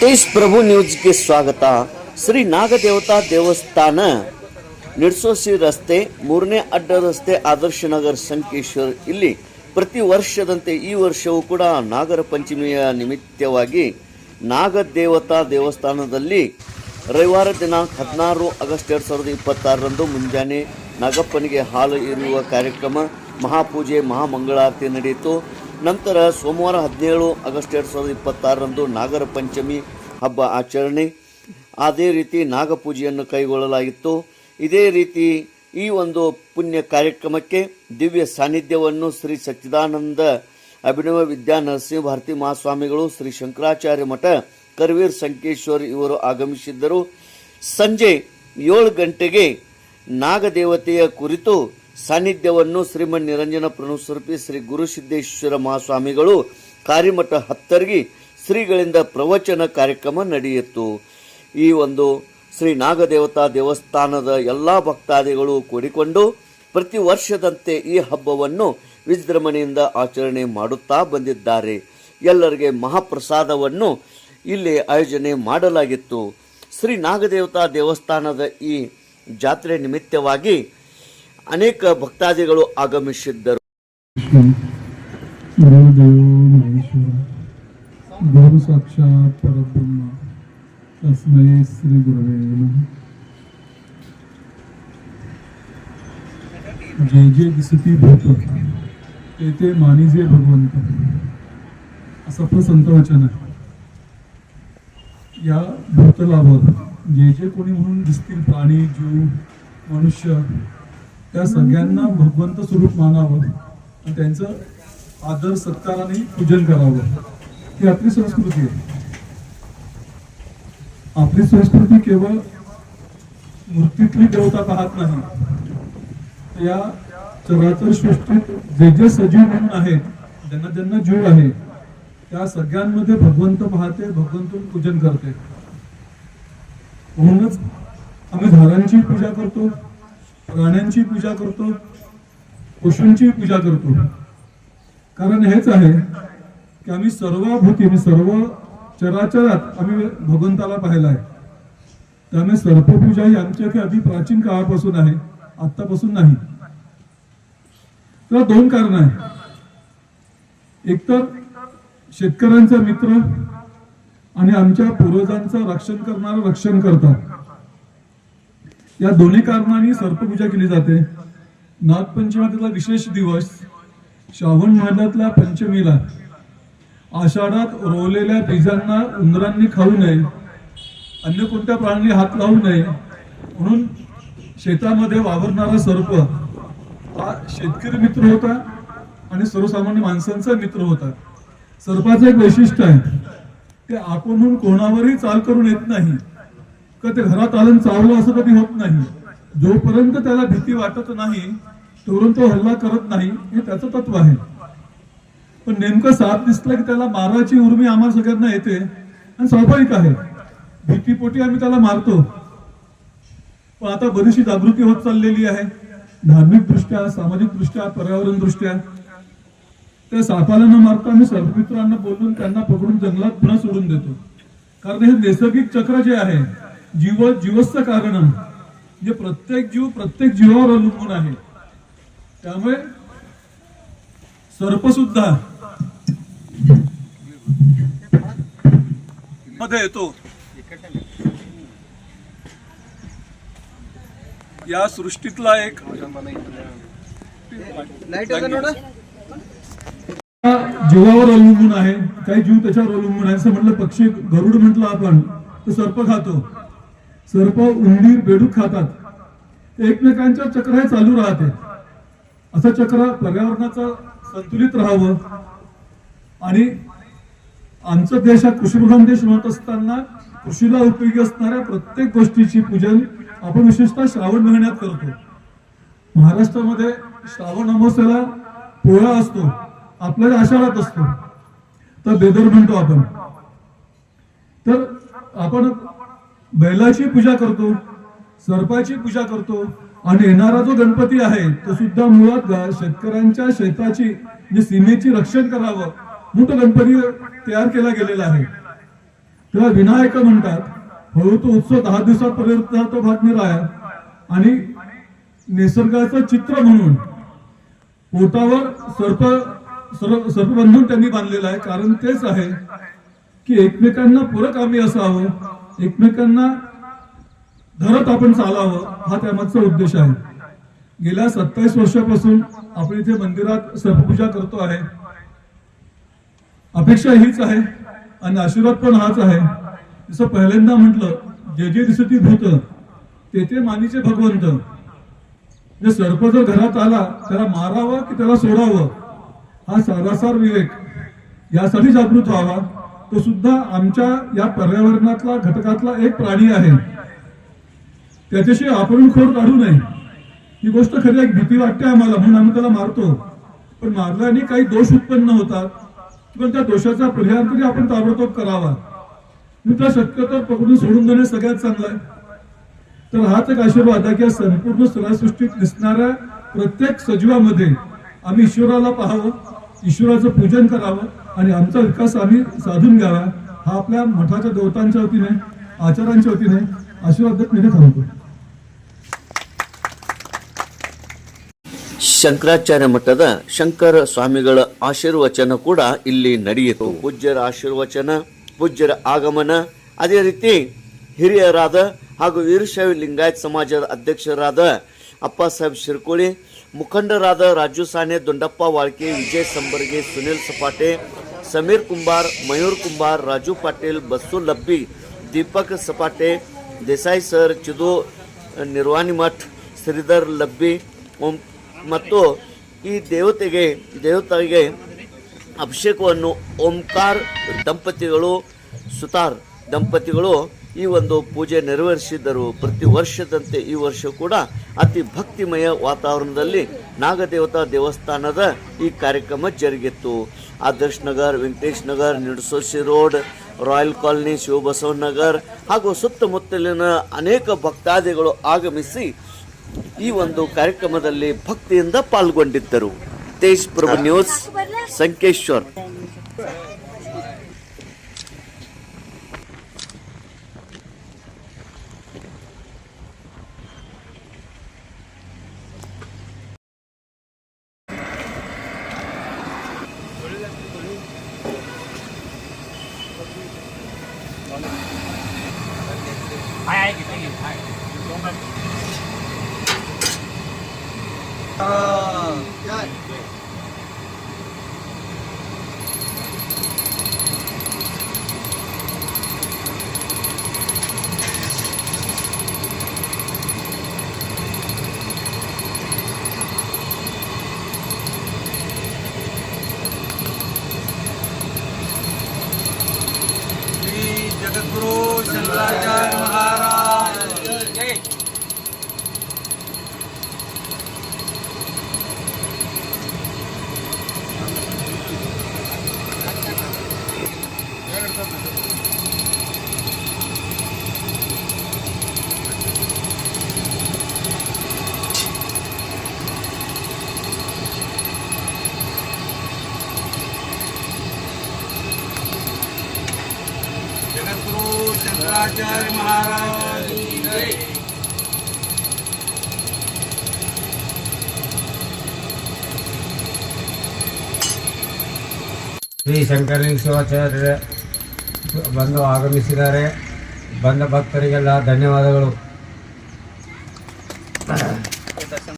तेज प्रभु ನ್ಯೂಸ್ಗೆ ಸ್ವಾಗತ. ಶ್ರೀ ನಾಗದೇವತಾ ದೇವಸ್ಥಾನ ನಿಡ್ಸೋಸಿ ರಸ್ತೆ, 3ನೇ ಅಡ್ಡ ರಸ್ತೆ, ಆದರ್ಶ ನಗರ್, ಸಂಕೇಶ್ವರ್. ಇಲ್ಲಿ ಪ್ರತಿ ವರ್ಷದಂತೆ ಈ ವರ್ಷವೂ ಕೂಡ ನಾಗರ ಪಂಚಮಿಯ ನಿಮಿತ್ತವಾಗಿ ನಾಗದೇವತಾ ದೇವಸ್ಥಾನದಲ್ಲಿ ರವಿವಾರ ದಿನಾಂಕ 16 ಆಗಸ್ಟ್ 2026ರಂದು ಮುಂಜಾನೆ ನಾಗಪ್ಪನಿಗೆ ಹಾಲು ಇರುವ ಕಾರ್ಯಕ್ರಮ, ಮಹಾಪೂಜೆ, ಮಹಾಮಂಗಳಾರತಿ ನಡೆಯಿತು. ನಂತರ ಸೋಮವಾರ 17 ಆಗಸ್ಟ್ 2026ರಂದು ನಾಗರ ಪಂಚಮಿ ಹಬ್ಬ ಆಚರಣೆ, ಅದೇ ರೀತಿ ನಾಗಪೂಜೆಯನ್ನು ಕೈಗೊಳ್ಳಲಾಗಿತ್ತು. ಇದೇ ರೀತಿ ಈ ಒಂದು ಪುಣ್ಯ ಕಾರ್ಯಕ್ರಮಕ್ಕೆ ದಿವ್ಯ ಸಾನ್ನಿಧ್ಯವನ್ನು ಶ್ರೀ ಸಚ್ಚಿದಾನಂದ ಅಭಿನವ ವಿದ್ಯಾ ನರಸಿಂಹ ಭಾರತಿ ಮಹಾಸ್ವಾಮಿಗಳು, ಶ್ರೀ ಶಂಕರಾಚಾರ್ಯ ಮಠ ಕರವೀರ್ ಸಂಕೇಶ್ವರ್ ಇವರು ಆಗಮಿಸಿದ್ದರು. ಸಂಜೆ 7 ಗಂಟೆಗೆ ನಾಗದೇವತೆಯ ಕುರಿತು ಸಾನ್ನಿಧ್ಯವನ್ನು ಶ್ರೀಮನ್ ನಿರಂಜನ ಪ್ರಣುಸ್ವರೂಪಿ ಶ್ರೀ ಗುರುಸಿದ್ದೇಶ್ವರ ಮಹಾಸ್ವಾಮಿಗಳು ಕಾರಿಮಠ ಹತ್ತರ್ಗಿ ಶ್ರೀಗಳಿಂದ ಪ್ರವಚನ ಕಾರ್ಯಕ್ರಮ ನಡೆಯಿತು. ಈ ಒಂದು ಶ್ರೀ ನಾಗದೇವತಾ ದೇವಸ್ಥಾನದ ಎಲ್ಲ ಭಕ್ತಾದಿಗಳು ಕೂಡಿಕೊಂಡು ಪ್ರತಿ ವರ್ಷದಂತೆ ಈ ಹಬ್ಬವನ್ನು ವಿಜೃಂಭಣೆಯಿಂದ ಆಚರಣೆ ಮಾಡುತ್ತಾ ಬಂದಿದ್ದಾರೆ. ಎಲ್ಲರಿಗೆ ಮಹಾಪ್ರಸಾದವನ್ನು ಇಲ್ಲಿ ಆಯೋಜನೆ ಮಾಡಲಾಗಿತ್ತು. ಶ್ರೀ ನಾಗದೇವತಾ ದೇವಸ್ಥಾನದ ಈ ಜಾತ್ರೆ ನಿಮಿತ್ತವಾಗಿ ಅನೇಕ ಭಕ್ತಾದಿಗಳು ಆಗಮಿಸಿದ್ದರು. गुरु साक्षात परब्रह्म तस्मै श्री गुरवे नमः. जे जे दिसती भूत ते मानिजे भगवंत, असं आपलं संत वचन आहे. या भूतलावर जे जे कोणी म्हणून दिसतील प्राणी, जीव, मनुष्य, त्या सगळ्यांना भगवंत स्वरूप मानावं आणि त्यांचं आदर सत्काराने पूजन करावं. ही आपली संस्कृती आहे. आपली संस्कृती केवळ मूर्तीतली देवता पाहत नाही, या चराचर सृष्टीत जे जे सजीव म्हणून आहेत, ज्यांना ज्यांना जीव आहे, त्या सगळ्यांमध्ये भगवंत पाहते, भगवंतून पूजन करते. म्हणूनच आम्ही झाडांची पूजा करतो, प्राण्यांची पूजा करतो, पशूंची पूजा करतो. कारण हेच आहे की आम्ही सर्व भूती, सर्व चराचरात आम्ही भगवंताला पाहिला आहे. त्यामुळे सर्पपूजा ही आमच्याकडे अति प्राचीन काळापासून आहे, आतापासून नाही. तर 2 कारण आहे. एक तर शेतकऱ्यांचा मित्र आणि आमच्या पूर्वजांचं रक्षण करणारं रक्षणकर्ता, या दोन्ही कारणांनी सर्पपूजा केली जाते. नागपंचमीला विशेष दिवस, श्रावण महिन्यातल्या पंचमीला आषाढात रोवलेल्या बीजांना उंदरांनी खाऊ नये, अन्य कोणत्या प्राण्याने हात लावू नये, म्हणून शेतामध्ये वावरणारा सर्प हा शेतकरी मित्र होता आणि सर्वसामान्य माणसांचा मित्र होता. सर्पाचं एक वैशिष्ट्य आहे, ते आपणहून कोणावरही चाल करून येत नाही, का ते घरात आलं चावलं असं कधी होत नाही. जोपर्यंत त्याला भीती वाटत नाही तोपर्यंत तो हल्ला करत नाही, हे त्याचं तत्व आहे. पण नेमकं साप दिसला की त्याला मारायची उर्मी आम्हाला सगळ्यांना येते आणि स्वाभाविक आहे, भीतीपोटी आम्ही त्याला मारतो. पण आता बरीचशी जागृती होत चाललेली आहे, धार्मिक दृष्ट्या, सामाजिक दृष्ट्या, पर्यावरण दृष्ट्या. त्या सापाला न मारता आम्ही सर्पमित्रांना बोलून त्यांना पकडून जंगलात पुन्हा सोडून देतो. कारण हे नैसर्गिक चक्र जे आहे, जीवस्य कारणम, जे प्रत्येक जीव प्रत्येक जीवावर अवलंबून आहे. त्यामुळे सर्प सुद्धा मध्ये येतो. या सृष्टीतला एक जीवावर अवलंबून आहे, काही जीव त्याच्यावर अवलंबून आहे. असं म्हटलं, पक्षी गरुड म्हटलं आपण तर सर्प खातो, सर्प उंदीर बेडूक खातात. एकमेकांच्या चक्र हे चालू राहते. असं चक्र पर्यावरणाचं संतुलित राहावं. आणि आमचा देश हा कृषीप्रधान देश म्हणत असताना कृषीला उपयोगी असणाऱ्या प्रत्येक गोष्टीची पूजन आपण विशेषतः श्रावण महिन्यात करतो. महाराष्ट्रामध्ये श्रावण अमावस्येला पोळा असतो, आपल्याला आषाढात असतो, तर बेदर म्हणतो आपण. तर आपण बैलाची पूजा करतो, सर्पाची पूजा करतो. आणि येणारा जो गणपती आहे तो सुद्धा मुळात शेतकऱ्यांच्या शेताची, जे सीमेची रक्षण करावं, मोठा गणपती तयार केला गेलेला आहे. त्याला विनायक म्हणतात. हळू तो उत्सव 10 दिवसापर्यंत तो भाग निराळा आणि निसर्गाचं चित्र म्हणून पोटावर सर्पबंधन त्यांनी बांधलेलं आहे. कारण तेच आहे की एकमेकांना पूरक आम्ही असावं, एकमेकांना धरत आपण चालावं, हा त्यामागचा उद्देश आहे. गेल्या 27 वर्षापासून आपण इथे मंदिरात सर्पपूजा करतो आहे. अपेक्षा हीच आहे आणि आशीर्वाद पण हाच आहे. जसं पहिल्यांदा म्हटलं, जे जे दिसती भूत ते ते मानीचे भगवंत. जे सर्प जर घरात आला त्याला मारावं की त्याला सोडावं, हा सारासार विवेक यासाठी जागृत व्हावा. तो सुद्धा आमच्या या पर्यावरणातला घटकातला एक प्राणी आहे. त्याच्याशी आपण खोड काढू नये. ही गोष्ट खरी एक भीती वाटते आम्हाला म्हणून आम्ही त्याला मारतो, पण मारल्याने काही दोष उत्पन्न होतात किंवा त्या दोषाचा परिहार तरी आपण ताबडतोब करावा. मी तर शक्यतो पकडून सोडून देणे सगळ्यात चांगलं आहे. तर हाच एक आशीर्वाद आहे की संपूर्ण सृष्टीत दिसणाऱ्या प्रत्येक सजीवामध्ये आम्ही ईश्वराला पाहावं, ईश्वराचं पूजन करावं आणि आमचा विकास आम्ही साधून घ्यावा. हा आपल्या मठाच्या देवतांच्या वतीने, आचार्यांच्या वतीने आशीर्वाद देत मी थांबतो. ಶಂಕರಾಚಾರ್ಯ ಮಠದ ಶಂಕರ ಸ್ವಾಮಿಗಳ ಆಶೀರ್ವಚನ ಕೂಡ ಇಲ್ಲಿ ನಡೆಯಿತು. ಪೂಜ್ಯರ ಆಶೀರ್ವಚನ, ಪೂಜ್ಯರ ಆಗಮನ, ಅದೇ ರೀತಿ ಹಿರಿಯರಾದ ಹಾಗೂ ವೀರಶೈವ ಲಿಂಗಾಯತ್ ಸಮಾಜದ ಅಧ್ಯಕ್ಷರಾದ ಅಪ್ಪಾಸಾಹೇಬ್ ಶಿರ್ಕೋಳಿ, ಮುಖಂಡರಾದ ರಾಜು ಸಾನೆ, ದೊಂಡಪ್ಪ ವಾಳ್ಕೆ, ವಿಜಯ್ ಸಂಬರ್ಗೆ, ಸುನಿಲ್ ಸಪಾಟೆ, ಸಮೀರ್ ಕುಂಬಾರ್, ಮಯೂರ್ ಕುಂಬಾರ್, ರಾಜು ಪಾಟೀಲ್, ಬಸ್ಸು ಲಬ್ಬಿ, ದೀಪಕ್ ಸಪಾಟೆ, ದೇಸಾಯಿ ಸರ್, ಚಿದು ನಿರ್ವಾಣಿಮಠ್, ಶ್ರೀಧರ್ ಲಬ್ಬಿ ಮತ್ತು ಈ ದೇವತೆಗೆ ಅಭಿಷೇಕವನ್ನು ಓಂಕಾರ್ ದಂಪತಿಗಳು, ಸುತಾರ್ ದಂಪತಿಗಳು ಈ ಒಂದು ಪೂಜೆ ನೆರವೇರಿಸಿದ್ದರು. ಪ್ರತಿ ವರ್ಷದಂತೆ ಈ ವರ್ಷ ಕೂಡ ಅತಿ ಭಕ್ತಿಮಯ ವಾತಾವರಣದಲ್ಲಿ ನಾಗದೇವತಾ ದೇವಸ್ಥಾನದ ಈ ಕಾರ್ಯಕ್ರಮ ಜರುಗಿತ್ತು. Adarsh Nagar, Venkatesh Nagar, Nidasosi road, royal colony, Shivabasavan Nagar ಹಾಗೂ ಸುತ್ತಮುತ್ತಲಿನ ಅನೇಕ ಭಕ್ತಾದಿಗಳು ಆಗಮಿಸಿ ಈ ಒಂದು ಕಾರ್ಯಕ್ರಮದಲ್ಲಿ ಭಕ್ತಿಯಿಂದ ಪಾಲ್ಗೊಂಡಿದ್ದರು. ತೇಜ್ ಪ್ರಭು ನ್ಯೂಸ್, ಸಂಕೇಶ್ವರ್. जगद्गुरु शंकराचार्य महाराज जय. जगद्गुरु शंकराचार्य महाराज जय. ಶ್ರೀ ಶಂಕರಲಿಂಗ ಶಿವಾಚಾರ್ಯ ಬಂದು ಆಗಮಿಸಿದ್ದಾರೆ. ಬಂದ ಭಕ್ತರಿಗೆಲ್ಲ ಧನ್ಯವಾದಗಳು.